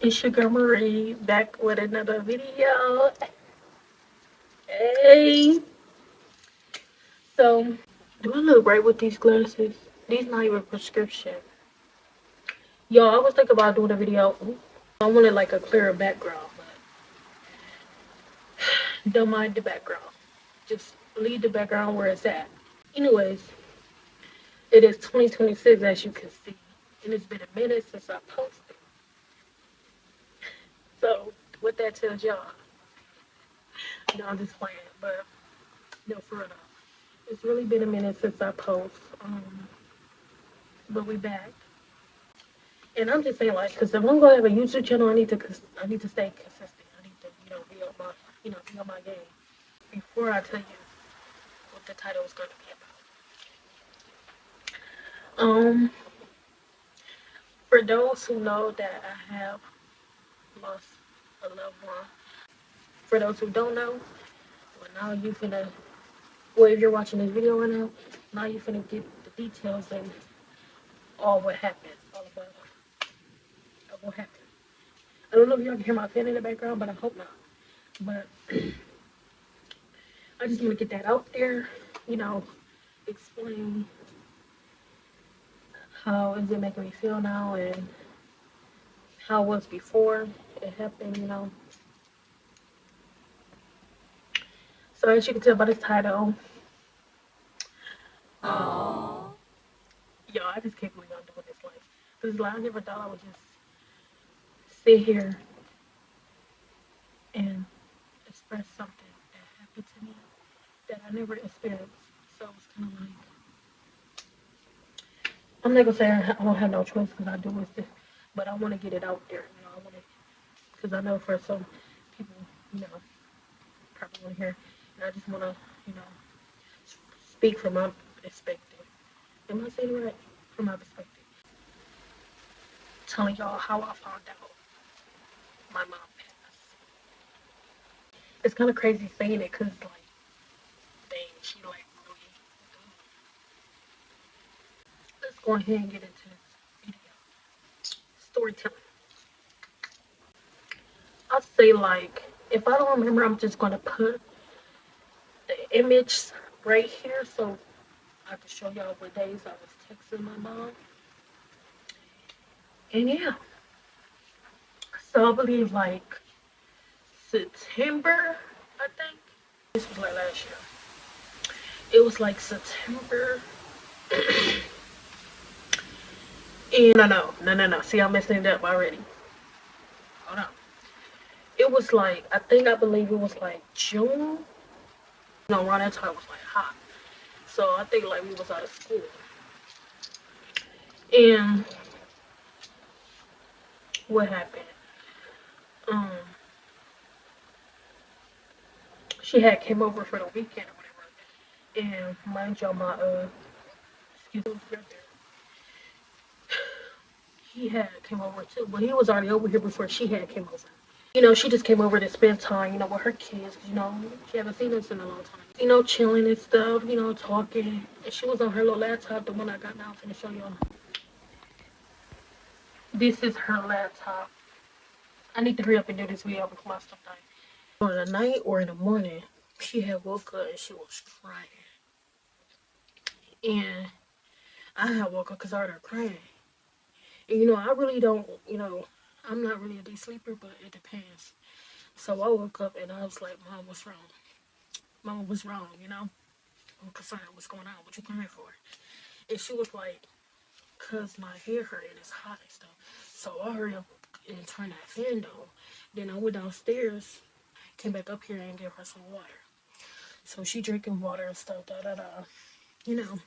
It's your girl Marie back with another video. Hey, so do I look right with these glasses? These not even prescription. Yo, I was thinking about doing a video. I wanted like a clearer background, but don't mind the background. Just leave the background where it's at. Anyways, it is 2026 as you can see, and it's been a minute since I posted. So what that tells y'all, no, I'm just playing, but no, for real. It's really been a minute since I post. But we back. And I'm just saying, like, because if I'm gonna have a YouTube channel, I need to stay consistent. I need to, be on my, be on my game. Before I tell you what the title is gonna be about. For those who know that I have lost a loved one. For those who don't know, well, now you finna. Well, if you're watching this video right now you finna get the details and all what happened, all about what happened. I don't know if y'all can hear my fan in the background, but I hope not. But I just want to get that out there, you know, explain how is it making me feel now and how it was before it happened. So as you can tell by this title, yo, I just can't believe I'm doing this life. This life, I never thought I would just sit here and express something that happened to me that I never experienced. So it's kind of like, I'm not gonna say I don't have no choice because I do this, but I want to get it out there. I want to, because I know for some people, you know, probably want to hear, and I just want to, you know, speak from my perspective. Am I saying it right? From my perspective, telling y'all how I found out my mom passed. It's kind of crazy saying it because, like, dang, she like really. Let's go ahead and get into this video. Storytelling. I'll say like, if I don't remember, I'm just gonna put the image right here so I can show y'all what days I was texting my mom. And yeah, so I believe like September, I think. This was like last year. It was like September. And no. See, I'm messing it up already. Hold on. It was like, I believe it was like June. Around that time it was like hot. So I think like we was out of school. And what happened? Um, she had came over for the weekend or whatever. And mind y'all, my excuse me, right there. He had came over too, but he was already over here before she had came over. She just came over to spend time, with her kids. She haven't seen us in a long time. Chilling and stuff, talking. And she was on her little laptop, the one I got now. I'm gonna show y'all. This is her laptop. I need to hurry up and do this video before my stuff dies. In the night or in the morning, she had woke up and she was crying. And I had woke up because I heard her crying. And I really don't, I'm not really a deep sleeper, but it depends. So I woke up and I was like, Mom, what's wrong? Mama, what's wrong, I'm concerned. What's going on? What you crying for? And she was like, cause my hair hurt and it's hot and stuff. So I hurried up and turned that fan on. Then I went downstairs, came back up here and gave her some water. So she drinking water and stuff, you know.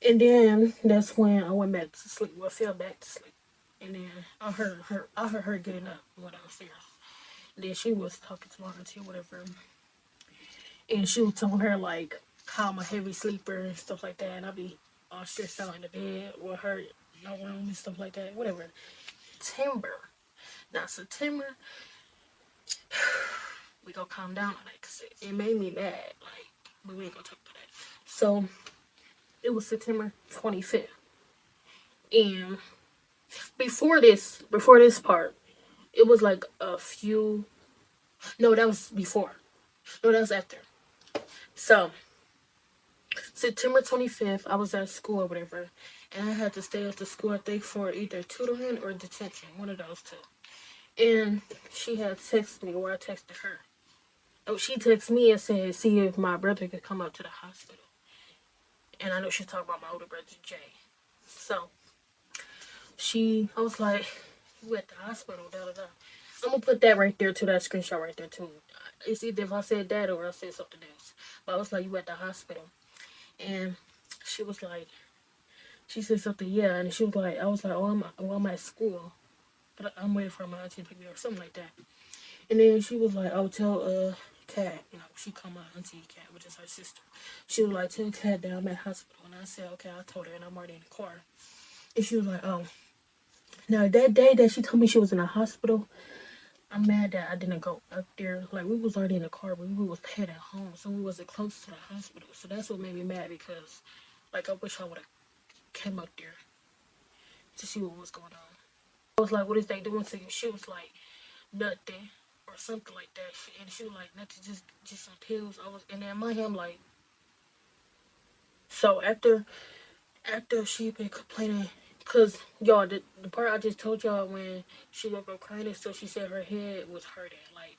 And then that's when I went back to sleep. Well, I fell back to sleep. And then I heard her getting up and went downstairs. And then she was talking to my auntie or whatever. And she was telling her like how I'm a heavy sleeper and stuff like that. And I be all stressed out in the bed with her in my room and stuff like that. Whatever. September, we gonna calm down on that because it made me mad. Like, but we ain't gonna talk about that. So it was September 25th. And Before this part, it was like a few. No, that was before. No, that was after. So September 25th, I was at school or whatever, and I had to stay at the school, I think, for either tutoring or detention, one of those two. And she had texted me, or I texted her. Oh, she texted me and said, see if my brother could come up to the hospital. And I know she's talking about my older brother, Jay. So I was like, you at the hospital, da da da. I'm gonna put that right there to that screenshot right there too. It's either if I said that or I said something else. But I was like, you at the hospital. And she was like, she said something, yeah. And she was like, I was like, I'm at school. But I'm waiting for my auntie to pick me up, something like that. And then she was like, oh, tell Kat, she called my auntie Kat, which is her sister. She was like, tell Kat that I'm at hospital. And I said, okay, I told her, and I'm already in the car. And she was like, oh. Now, that day that she told me she was in the hospital, I'm mad that I didn't go up there. Like, we was already in the car, but we was headed home, so we wasn't close to the hospital. So that's what made me mad because, like, I wish I would have came up there to see what was going on. I was like, what is they doing to you? She was like, nothing. Or something like that. And she was like, nothing, just some pills. And then my hand, like, so after she been complaining, cause y'all, the part I just told y'all when she woke up crying and stuff, she said her head was hurting, like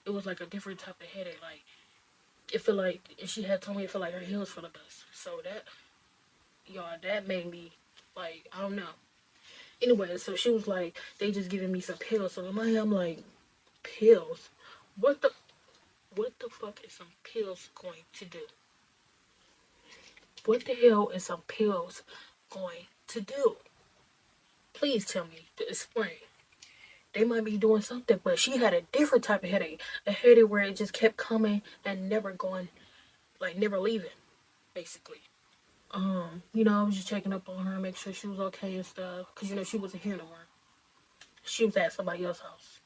it was like a different type of headache, like it felt like, and she had told me it felt like her heels full of dust. So that made me, like, I don't know. Anyway, so she was like, they just giving me some pills. So in my head, I'm like, pills? What the what the fuck is some pills going to do? What the hell is some pills going to do? Please tell me to explain. They might be doing something, but she had a different type of headache. A headache where it just kept coming and never going, like never leaving, basically. I was just checking up on her, make sure she was okay and stuff. Cause she wasn't here no more. She was at somebody else's house.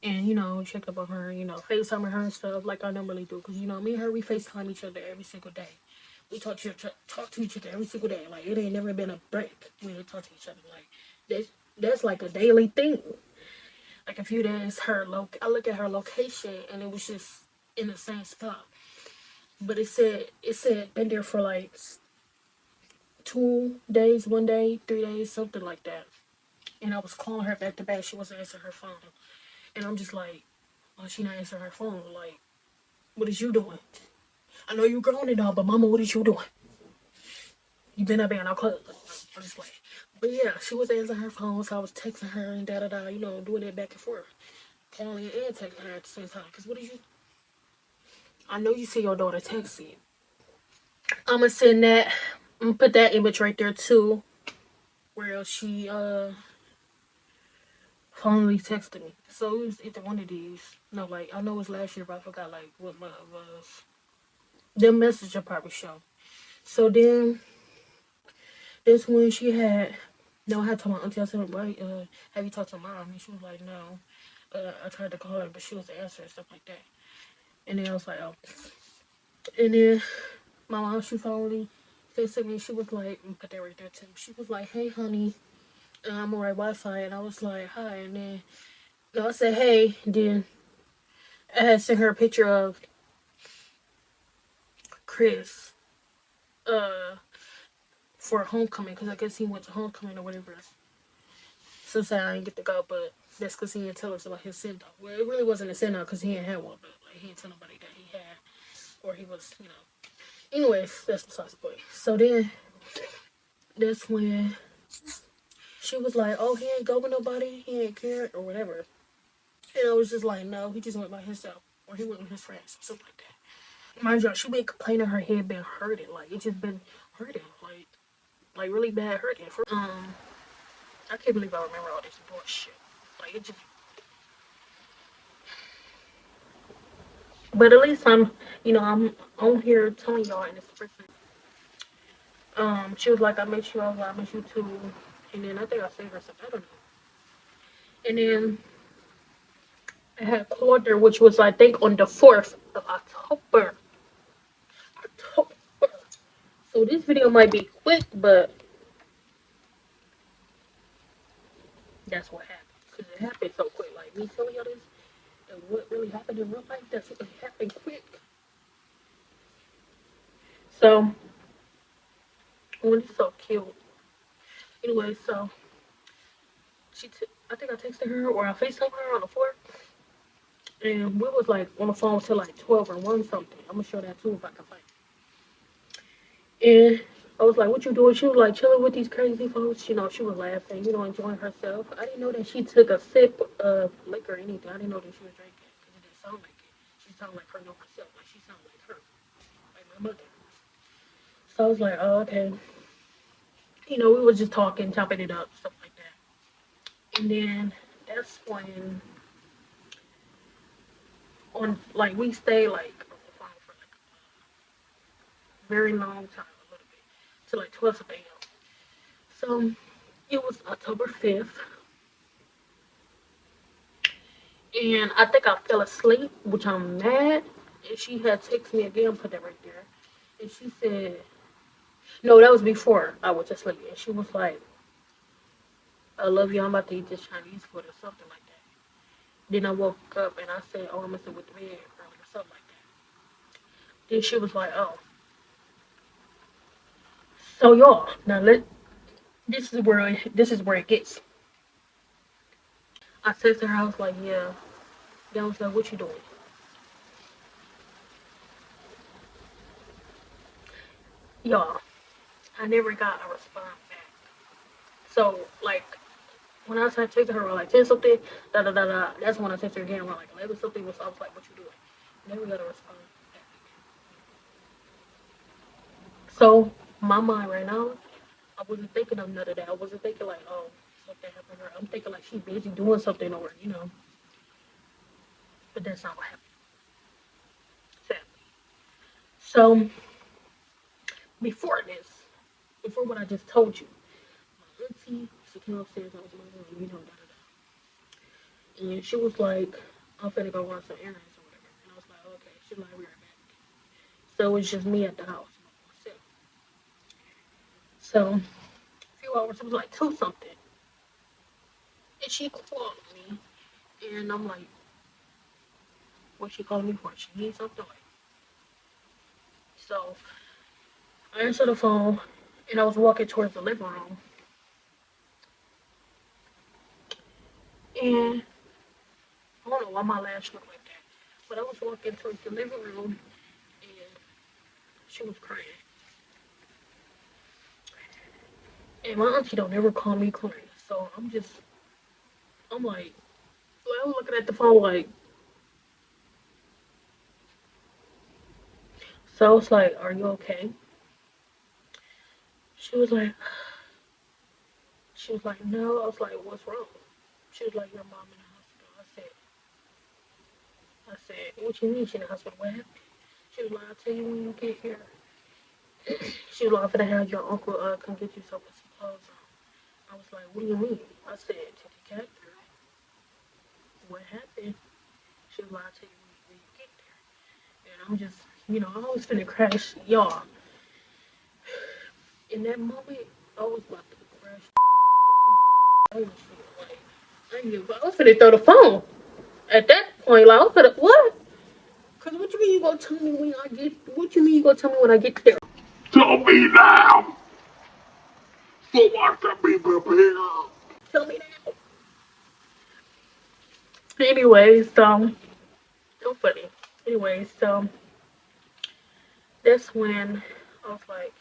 And, checked up on her, FaceTiming her and stuff like I normally do. Cause, me and her, we FaceTime each other every single day. We talk to each other every single day. Like, it ain't never been a break when we talk to each other. Like, that's like a daily thing. Like a few days, I look at her location and it was just in the same spot. But it said been there for like 2 days, 1 day, 3 days, something like that. And I was calling her back to back. She wasn't answering her phone. And I'm just like, oh, she not answering her phone. Like, what is you doing? I know you grown and all, but mama, what is you doing? You been up in our club. I'm just like, but yeah, she was answering her phone, so I was texting her and da da da, doing it back and forth. Calling and texting her at the same time. Because what is you? I know you see your daughter text you. I'm gonna send that. I'm gonna put that image right there too, where she finally texted me. So it was either one of these. No, like I know it was last year, but I forgot like what month it was. The message will probably show. So then this when she had. No, I had told my auntie. I said, "Right, have you talked to mom?" And she was like, "No." I tried to call her, but she was answering stuff like that. And then I was like, "Oh." And then my mom, she finally texted me. She was like, put that right there too. She was like, "Hey, honey, I'm on right Wi-Fi." And I was like, "Hi." And then no, I said, "Hey." And then I had sent her a picture of Chris uh for homecoming because I guess he went to homecoming or whatever. So sad I didn't get to go, but that's because he didn't tell us about his send off. Well, it really wasn't a send off because he didn't have one, but like he didn't tell nobody that he had, or he was, Anyways, that's besides the point. So then that's when she was like, "Oh, he ain't go with nobody, he ain't care or whatever." And I was just like, "No, he just went by himself, or he went with his friends, something like that." Mind you, she been complaining her head been hurting, like it just been hurting, like really bad hurting. I can't believe I remember all this bullshit. Like it just, but at least I'm on here telling y'all in this person. She was like, "I miss you." I was like, "I miss you too." And then I think I saved her something. I don't know. And then I had called her, which was I think on the 4th of October. October. So this video might be quick, but That's what happened. Because it happened so quick. Like, me telling y'all this, and what really happened in real life, that's what happened quick. So, when it's so cute. Anyway, so, I think I texted her or I FaceTimed her on the 4th. And we was like on the phone till like 12 or 1 something. I'm gonna show that too if I can find it. And I was like, what you doing? She was like chilling with these crazy folks. You know, she was laughing, you know, enjoying herself. I didn't know that she took a sip of liquor or anything. I didn't know that she was drinking because it didn't sound like it. She sounded like her know herself. Like she sounded like her, like my mother. So I was like, oh, okay. You know, we was just talking, chopping it up, stuff like that. And then that's when on like we stayed like on the phone for like a very long time, a little bit, till like 12 a.m. So it was October 5th, and I think I fell asleep, which I'm mad. And she had texted me again, put that right there. And she said, no, that was before I was asleep. And she was like, I love you, I'm about to eat this Chinese food or something like that. Then I woke up and I said, oh, I must have went to bed early or something like that. Then she was like, oh. So y'all, now this is where it gets. I said to her, I was like, yeah. Then I was like, what you doing? Y'all, I never got a response back. So like when I started texting her around like 10 something, da da da da, that's when I texted her again around like 11 something. I was like, what you doing? Never got a response back. So my mind right now, I wasn't thinking of none of that. I wasn't thinking like, oh, something happened to her. I'm thinking like she busy doing something or, you know. But that's not what happened. Sadly. So before this, before what I just told you, my auntie, she came upstairs, I was in my room, you know, da da da. And she was like, I'm finna go run some errands or whatever. And I was like, okay. She's like, we're right back. So it was just me at the house by myself. So a few hours, it was like 2 something. And she called me. And I'm like, what she calling me for? She needs something like. So I answered the phone and I was walking towards the living room. And I don't know why my lash looked like that. But I was walking towards the living room and she was crying. And my auntie don't ever call me crying. So I'm like, I'm looking at the phone like, so I was like, are you okay? She was like, no. I was like, what's wrong? She was like, your mom in the hospital. I said, what you mean she in the hospital? What happened? She was like, I'll tell you when you get here. She was like, I'm finna have your uncle come get you some clothes on. I was like, what do you mean? I said, to the doctor. What happened? She was like, I'll tell you when you get there. And I'm just, I was finna crash. Y'all, in that moment, I was about to crash the fuck out. I'm talking about, like, oh shit, like, I ain't give a fuck. I was finna throw the phone. At that point, like, I was finna, what? Cause what you mean you gonna tell me when I get, what you mean you gonna tell me when I get there? Tell me now, so I can be prepared. Tell me now. Anyways, so funny. Anyways, so that's when I was like,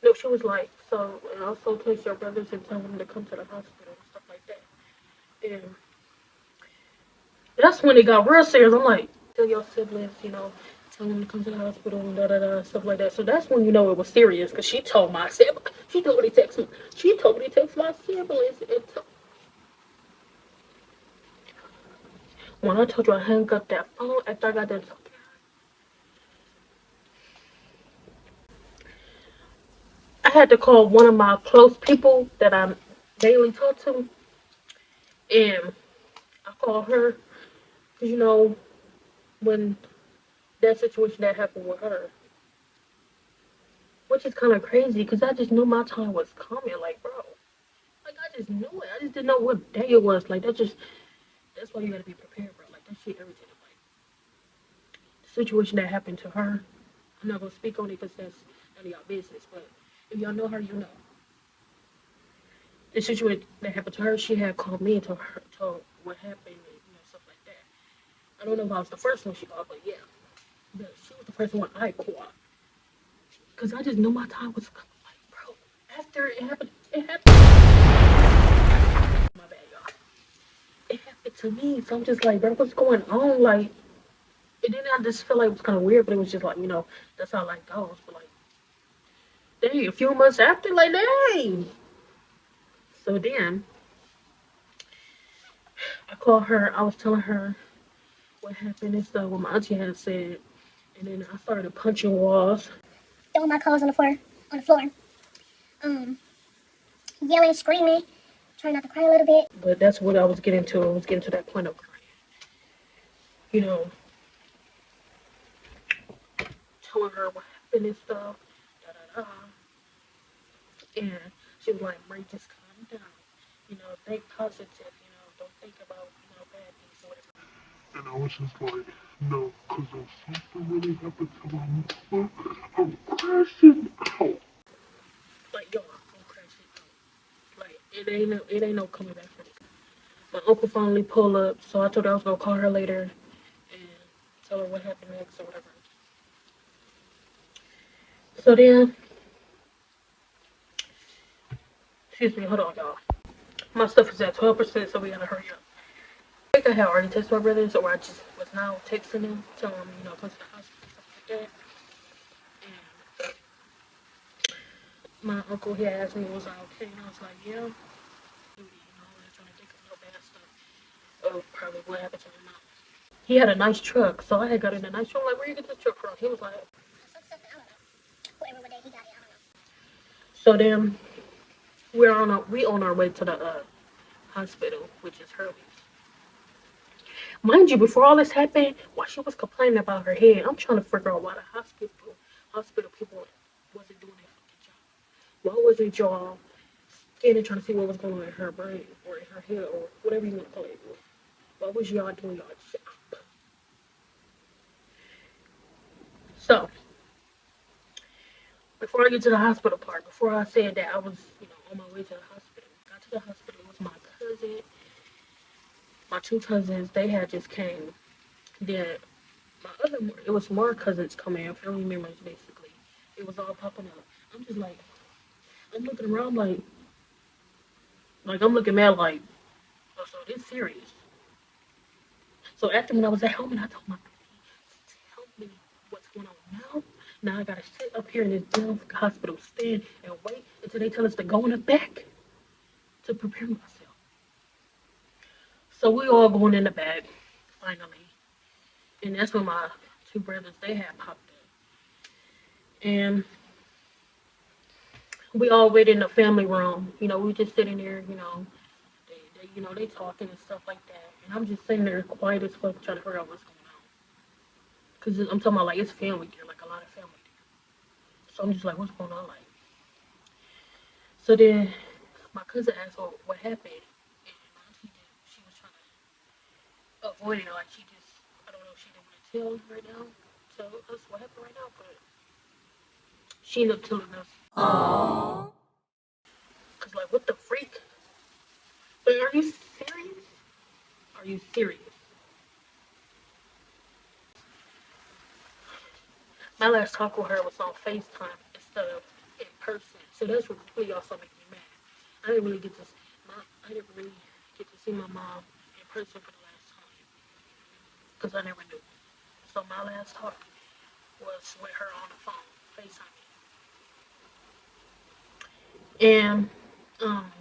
no, she was like, so, and also text your brothers and tell them to come to the hospital and stuff like that. And that's when it got real serious. I'm like, tell your siblings, tell them to come to the hospital and da da da, stuff like that. So that's when it was serious because she told my siblings, she told me to text my siblings. When I told you I hung up that phone after I got done talking, I had to call one of my close people that I daily talk to, and I called her because when that situation that happened with her, which is kind of crazy because I just knew my time was coming. Like, bro, like just knew it. I just didn't know what day it was. Like that's why you gotta be prepared, bro. Like that shit irritated. Like the situation that happened to her, I'm not gonna speak on it because that's none of y'all business. But if y'all know her, you know the situation that happened to her. She had called me and told what happened and stuff like that. I don't know if I was the first one she called, but yeah, she was the first one I called because I just knew my time was coming. Like, bro, after it happened. My bad, y'all. It happened to me, so I'm just like, bro, what's going on? Like, and then I just feel like it was kind of weird, but it was just like, that's how life goes. But like, dang, a few months after, like, dang. So then I called her. I was telling her what happened and stuff, what my auntie had said, and then I started punching walls, throwing my clothes on the floor, um, yelling, screaming, trying not to cry a little bit. But that's what I was getting to. I was getting to that point of crying, you know, telling her what happened and stuff, da da da. And she was like, Marie, just calm down. Think positive, don't think about, bad things or whatever. And I was just like, no, because if something really happened to my mama, I'm crashing out. Like, yo, I'm crashing out. Like, it ain't no coming back from it. My uncle finally pulled up, so I told her I was gonna call her later and tell her what happened next or whatever. So then, excuse me, hold on, y'all. My stuff is at 12%, so we gotta hurry up. I think I had already texted my brothers, or I just was now texting them, telling them, go to the hospital, stuff like that. And my uncle, he asked me, was I okay? And I was like, yeah. I was trying to think of no bad stuff of probably what happened to my mom. He had a nice truck, so I had got in a nice truck. I'm like, where you get this truck from? He was like, whatever day he got it, I don't know. So then we on our way to the hospital, which is Hurley's. Mind you, before all this happened, while she was complaining about her head, I'm trying to figure out why the hospital people wasn't doing their fucking job. Why wasn't y'all scanning trying to see what was going on in her brain or in her head or whatever you want to call it? Why was y'all doing y'all job? So before I get to the hospital part, before I said that I was, on my way to the hospital, got to the hospital. It was my cousin, my two cousins. They had just came. Then it was more cousins coming, family members basically. It was all popping up. I'm just like, I'm looking around like I'm looking mad like, oh, so this serious. So after when I was at home and I told my baby, tell me what's going on now. Now I gotta sit up here in this damn hospital stand and wait until they tell us to go in the back to prepare myself. So we all going in the back, finally. And that's when my two brothers, they had popped up. And we all wait in the family room. We just sitting there, they talking and stuff like that. And I'm just sitting there quiet as fuck trying to figure out what's going on. Because I'm talking about, like, it's family there, like, a lot of family there. So I'm just like, what's going on? Like, so then my cousin asked, well, what happened? And my auntie she was trying to avoid it. Like, she just, I don't know, she didn't want to tell right now. Tell us what happened right now, but she ended up telling us. Aww. Because, like, what the freak? Like, are you serious? Are you serious? My last talk with her was on FaceTime instead of in person. So that's what really also made me mad. I didn't really get to I didn't really get to see my mom in person for the last time because I never knew. So my last talk was with her on the phone, FaceTime. And um,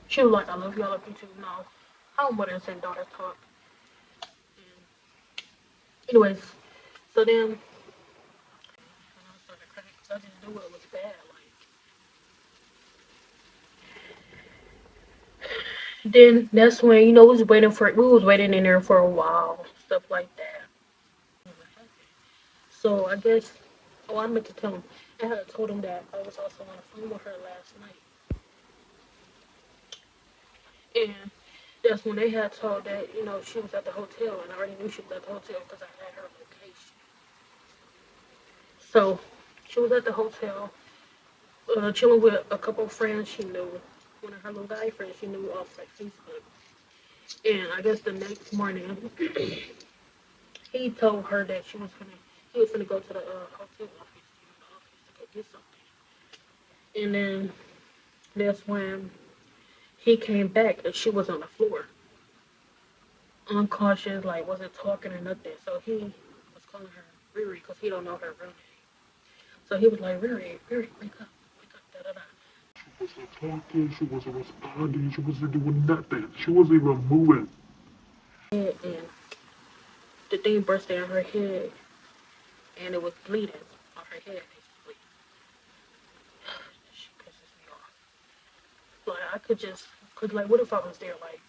she was like, "I love you, I love you too." No, how mothers and daughters talk. And anyways, so then I started crying because I just knew it was bad. Like then that's when we was waiting in there for a while, stuff like that. So I guess, oh, I meant to tell him. I had told him that I was also on the phone with her last night, and that's when they had told that she was at the hotel, and I already knew she was at the hotel because I had her location. So she was at the hotel, chilling with a couple of friends she knew, one of her little guy friends she knew off like Facebook. And I guess the next morning, he told her that he was gonna go to the hotel office, the office to go get something. And then that's when he came back and she was on the floor, unconscious, like wasn't talking or nothing. So he was calling her Riri because he don't know her real name. So he was like, Riri, Riri, wake up, da da da. She wasn't talking, she wasn't responding, she wasn't doing nothing. She wasn't even moving. And the thing burst down her head, and it was bleeding on her head, basically. She pisses me off. Like I could just, cause like, what if I was there? Like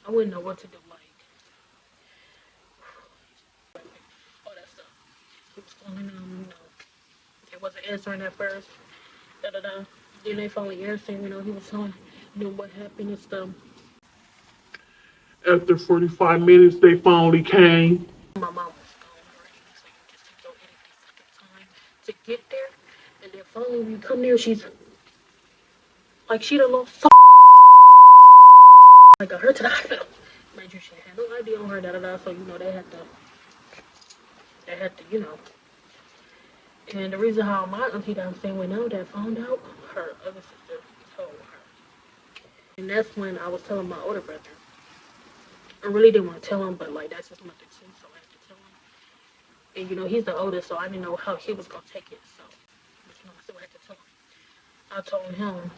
I wouldn't know what to do. Like all that stuff. He was calling them, they wasn't answering at first. Da da da. Then they finally answered. He was telling them what happened and stuff. After 45 minutes, they finally came. My mom was gone already, so you just take your itty fucking time to get there, and then finally when you come there, she's like she done lost so like got her to the hospital. Mind you, she had no idea on her, da da da. So they had to. And the reason how my auntie that I'm staying with now that found out, her other sister told her. And that's when I was telling my older brother. I really didn't want to tell him, but like that's just nothing too, so I had to tell him. And he's the oldest, so I didn't know how he was gonna take it. So, I still had to tell him. I told him,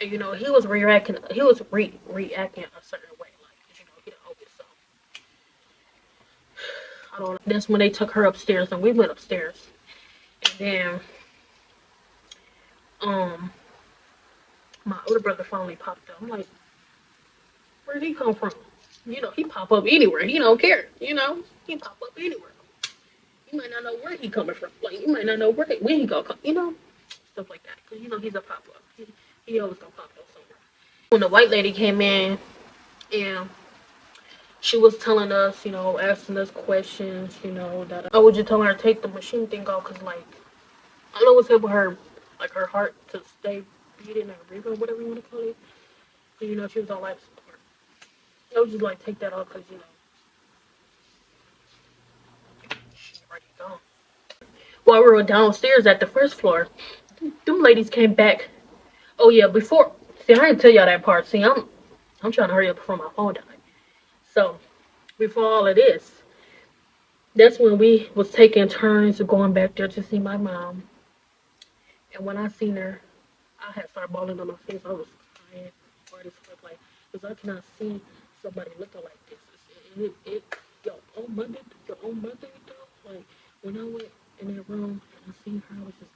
and he was reacting. He was reacting a certain way, like 'cause, he the oldest. So I don't know. That's when they took her upstairs, and we went upstairs. And then, um, my older brother finally popped up. I'm like, where'd he come from? He pop up anywhere. He don't care. He pop up anywhere. You might not know where he coming from. Like you might not know when he gonna come. Stuff like that. Cause he's a pop up. He always gonna pop up somewhere. When the white lady came in and she was telling us, asking us questions, that I would just tell her to take the machine thing off, cause like I don't know what's up with her, like her heart to stay beating or breathing, whatever you want to call it. She was on life support. I would just like take that off, cause she's already gone. While we were downstairs at the first floor, them ladies came back. Oh yeah, before see, I didn't tell y'all that part. See, I'm trying to hurry up before my phone died. So before all of this, that's when we was taking turns going back there to see my mom. And when I seen her, I had started bawling on my face. I was crying hard as fuck, like, because I cannot see somebody looking like this. Your own mother, though. Like, when I went in that room and I seen her, I was just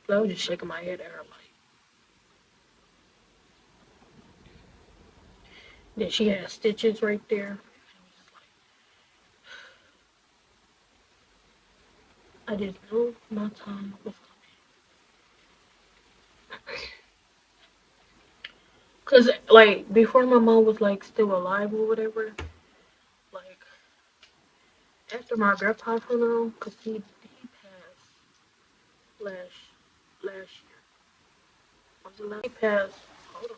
like, I was just shaking my head at her, like. Then she had stitches right there. I just knew my time was coming. Cause like before my mom was like still alive or whatever, like after my grandpa's funeral, cause he passed last year. Was it last? He passed. Hold on.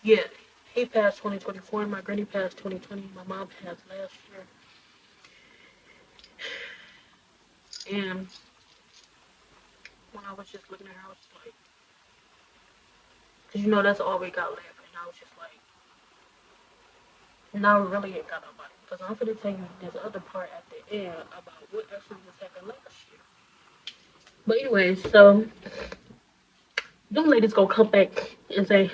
Yeah, he passed 2024. My granny passed 2020. My mom passed last year. And when I was just looking at her, I was like, cause that's all we got left. And I was just like, now we really ain't got nobody. Because I'm gonna tell you this other part at the end about what actually was happening last year. But anyways, so them ladies gonna come back and say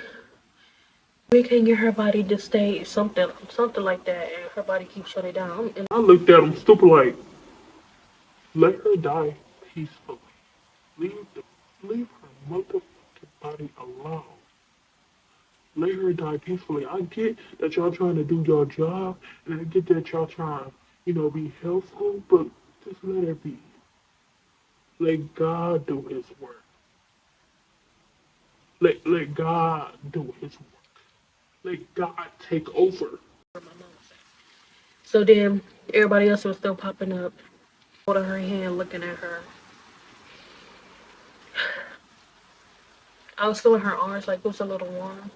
we can get her body to stay something like that, and her body keeps shutting down. And I looked at him stupid like, let her die peacefully. Leave the leave her motherfucking body alone. Let her die peacefully. I get that y'all trying to do your job, and I get that y'all trying, be helpful, but just let her be. Let God do His work. Let God do His work. Let God take over. Where my mom was at. So then everybody else was still popping up, holding her hand, looking at her. I was feeling her arms like it was a little warm,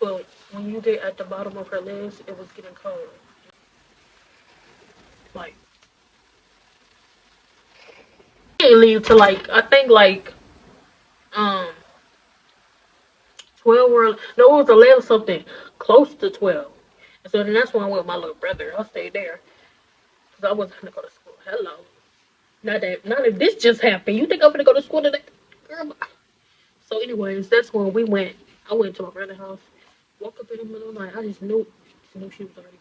but when you get at the bottom of her legs, it was getting cold. Like didn't leave to like I think like um 12 or no, it was 11 something, close to 12. And so then that's when I went with my little brother. I stayed there because I wasn't gonna go to school. Hello, not that this just happened. You think I'm gonna go to school today, girl? So, anyways, that's when we went. I went to my brother's house. Woke up in the middle of the night. I just knew she was already gone.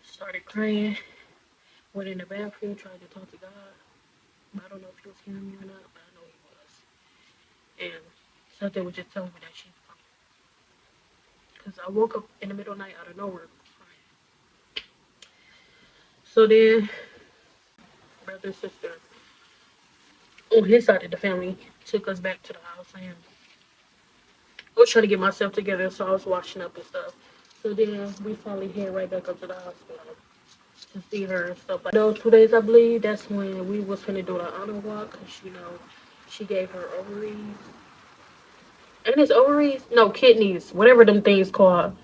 Started crying. Went in the bathroom, tried to talk to God. I don't know if he was hearing me or not, but I know he was. And something was just telling me that she's coming. Because I woke up in the middle of the night out of nowhere crying. So then, brother and sister on his side of the family took us back to the house. And I was trying to get myself together, so I was washing up and stuff. So then we finally head right back up to the hospital to see her and stuff like that. 2 days, I believe, that's when we was finna do the honor walk because, she gave her ovaries. And it's ovaries? No, kidneys, whatever them things called.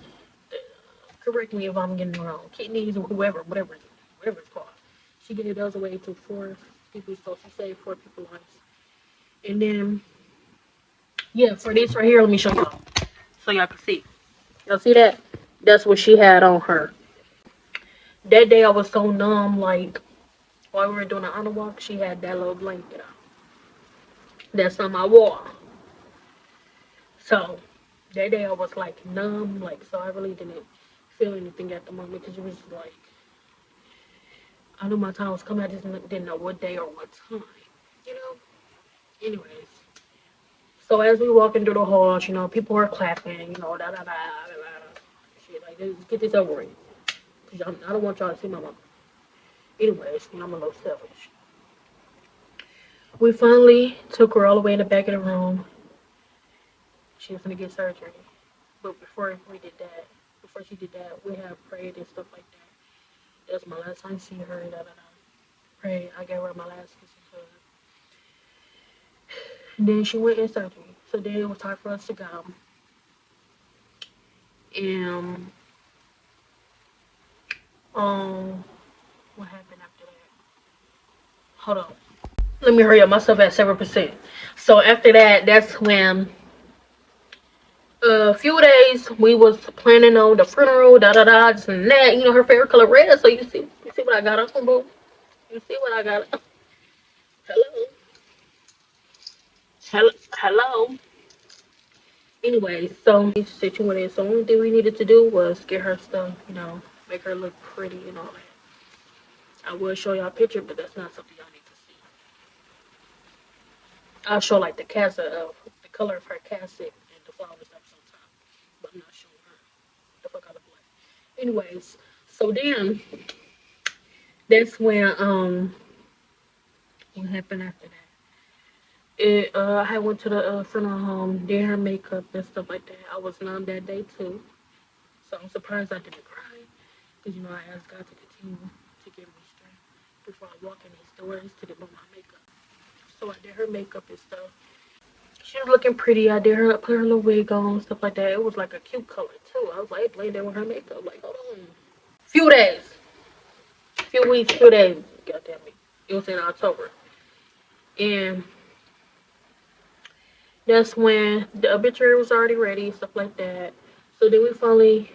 Correct me if I'm getting it wrong. Kidneys or whatever it's called. She gave those away to 4 people, so she saved 4 people's lives. And then, yeah, for this right here, let me show y'all so y'all can see. Y'all see that? That's what she had on her. That day I was so numb, like, while we were doing the honor walk, she had that little blanket on. That's on my wall. So that day I was like numb, like so I really didn't feel anything at the moment because it was like I knew my time was coming. I just didn't know what day or what time, you know. Anyways, so as we walking through the halls, people were clapping, da da da da da. Shit, like get this over with, cause I don't want y'all to see my mom. Anyways, I'm a little selfish. We finally took her all the way in the back of the room. She was gonna get surgery, but before she did that, we had prayed and stuff like that. That's my last time seeing her. Da da da. Pray. I gave her my last kiss and hug. And then she went in surgery. So then it was time for us to go. And um, what happened after that? Hold on. Let me hurry up. Myself at 7%. So after that, that's when a few days we was planning on the funeral. Da da da. This and that. Her favorite color red. So you see what I got on, boo. You see what I got on. Hello. Hello. Anyway, so situated. So only thing we needed to do was get her stuff, make her look pretty and all that. I will show y'all a picture, but that's not something y'all need to see. I'll show like the casket of the color of her casket and the flowers that was on top, but I'm not showing her the fuck out of black. Anyways, so then that's when what happened after that? I had went to the funeral home, did her makeup and stuff like that. I was numb that day too, so I'm surprised I didn't cry. Because, I asked God to continue to give me strength before I walk in these doors to do my makeup. So I did her makeup and stuff. She was looking pretty. I did her, put her little wig on, stuff like that. It was like a cute color, too. I was like, playing there with her makeup. Like, hold on. Few days. Few weeks, few days. God damn it. It was in October. And that's when the obituary was already ready, stuff like that. So then we finally,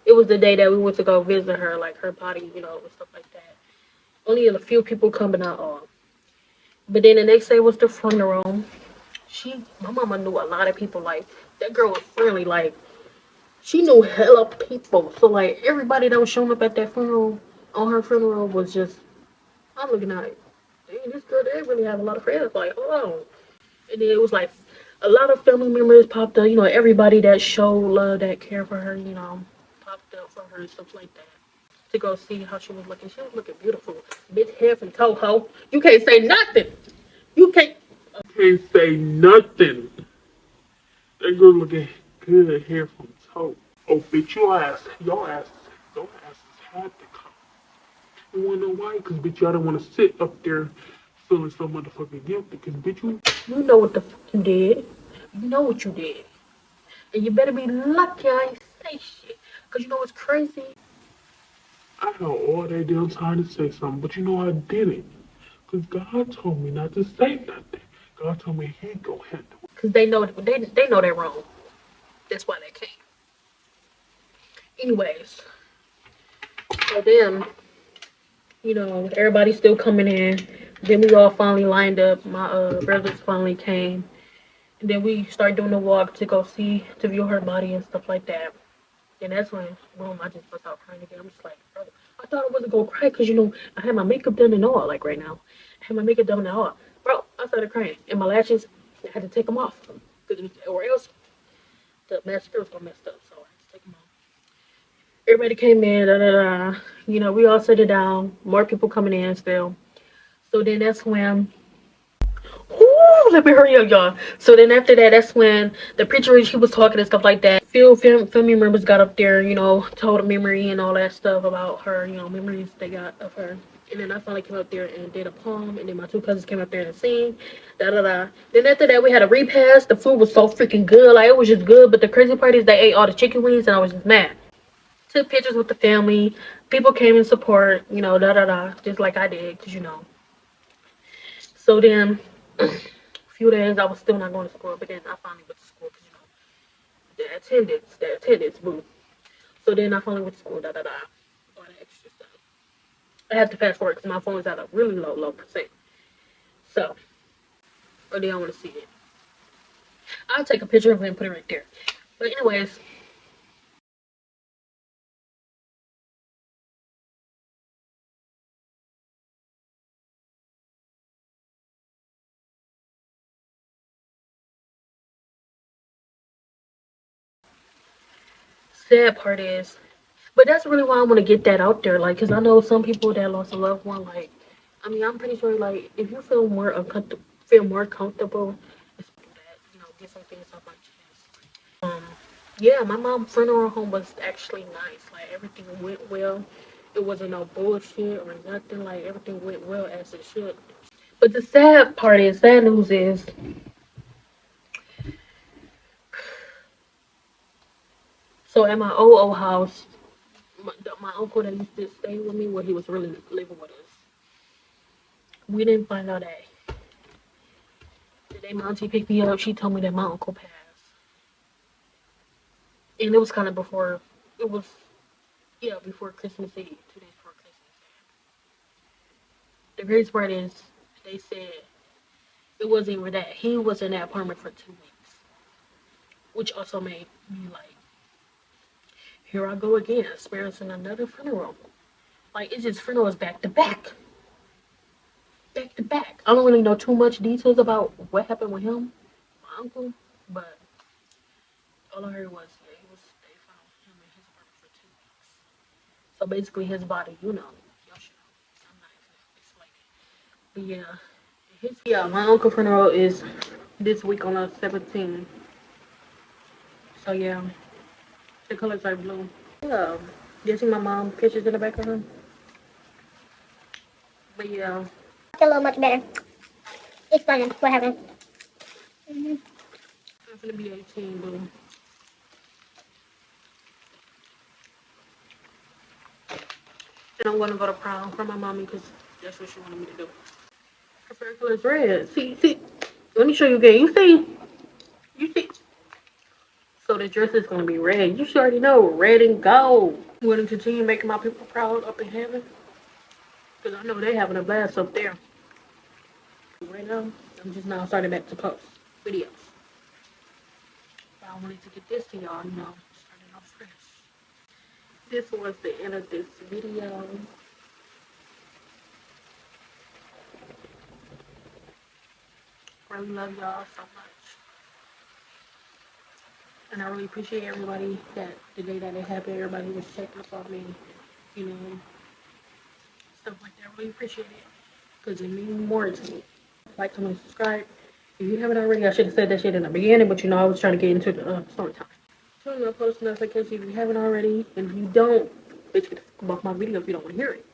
it was the day that we went to go visit her, like her body, and stuff like that. Only a few people coming out on. But then the next day was the funeral. My mama knew a lot of people. Like that girl was friendly. Like she knew hella people. So like everybody that was showing up at that funeral, on her funeral, was just. I'm looking at it. Dang, this girl, they really have a lot of friends. Like, hold on. And then it was like a lot of family members popped up. Everybody that showed love, that care for her, popped up for her and stuff like that. to go see how she was looking. She was looking beautiful. Bitch, head from toe, ho. You can't say nothing. You can't. Can't say nothing. That girl looking good here from toe. Oh, bitch, your asses had to come. You wanna know why? Cause bitch, y'all don't wanna sit up there feeling so motherfucking guilty. Cause bitch, You know what the fuck you did. You know what you did. And you better be lucky I ain't say shit. Cause you know what's crazy? I had all that damn time to say something, but you know I didn't. Cause God told me not to say nothing. God told me He go handle it. Cause they know they're wrong. That's why they came. Anyways, so then, everybody's still coming in. Then we all finally lined up. My brothers finally came. And then we started doing the walk to go see, to view her body and stuff like that. And that's when, boom, I just bust out crying again. I'm just like, bro, I thought I wasn't gonna cry because, I had my makeup done and all, like right now. I had my makeup done and all. Bro, I started crying. And my lashes, I had to take them off. Or else the mascara was gonna mess up. So I had to take them off. Everybody came in, da da da. We all sit it down. More people coming in still. So then that's when, ooh, let me hurry up, y'all. So then after that, that's when the preacher, he was talking and stuff like that. Few family members got up there, told a memory and all that stuff about her, memories they got of her. And then I finally came up there and did a poem. And then my two cousins came up there and sing. Da da da. Then after that, we had a repast. The food was so freaking good. Like, it was just good. But the crazy part is they ate all the chicken wings and I was just mad. Took pictures with the family. People came in support, da da da. Just like I did, because. So then, a few days I was still not going to school. But then I finally went to school because, the attendance, boo. So then I finally went to school, da da da. All that extra stuff. I had to fast forward because my phone was at a really low percent. So, or do y'all want to see it? I'll take a picture of it and put it right there. But anyways, sad part is, but that's really why I want to get that out there. Like, because I know some people that lost a loved one. Like, I mean, I'm pretty sure, like, if you feel more comfortable, that, get some things off my chest. Yeah, my mom's funeral home was actually nice. Like, everything went well. It wasn't no bullshit or nothing. Like, everything went well as it should. But the sad news is, so at my old house, my uncle that used to stay with me, where he was really living with us, we didn't find out that the day my auntie picked me up, she told me that my uncle passed. And it was kind of before, it was, yeah, before Christmas Eve, 2 days before Christmas Eve. The greatest part is, they said it wasn't even that. He was in that apartment for 2 weeks, which also made me like, here I go again, experiencing another funeral. Like, it's just funerals back to back, back to back. I don't really know too much details about what happened with him, my uncle, but all I heard was, yeah, they found him in his apartment for 2 weeks. So basically, his body, y'all should know. I'm not explaining. But yeah, my uncle funeral is this week on the 17th. So yeah, the colors are blue. Yeah, you see my mom pictures in the back of her. But yeah, A little much better. Explaining what happened. Mm-hmm. I'm gonna be 18, boo. And I'm gonna go to prom for my mommy because that's what she wanted me to do. Her favorite color is red. See. Let me show you again. You see. So the dress is gonna be red. You should already know, red and gold. I'm gonna continue making my people proud up in heaven because I know they're having a blast up there. Right now, I'm just now starting back to post videos. But I wanted to get this to y'all, starting off fresh. This was the end of this video. Really love y'all so much. And I really appreciate everybody that the day that it happened, everybody was checking up on me. you know, stuff like that. I really appreciate it because it means more to me. Like, comment, subscribe. If you haven't already, I should have said that shit in the beginning, but you know, I was trying to get into the story time. Turn on post notifications if you haven't already, and if you don't, bitch, get the fuck off my video if you don't want to hear it.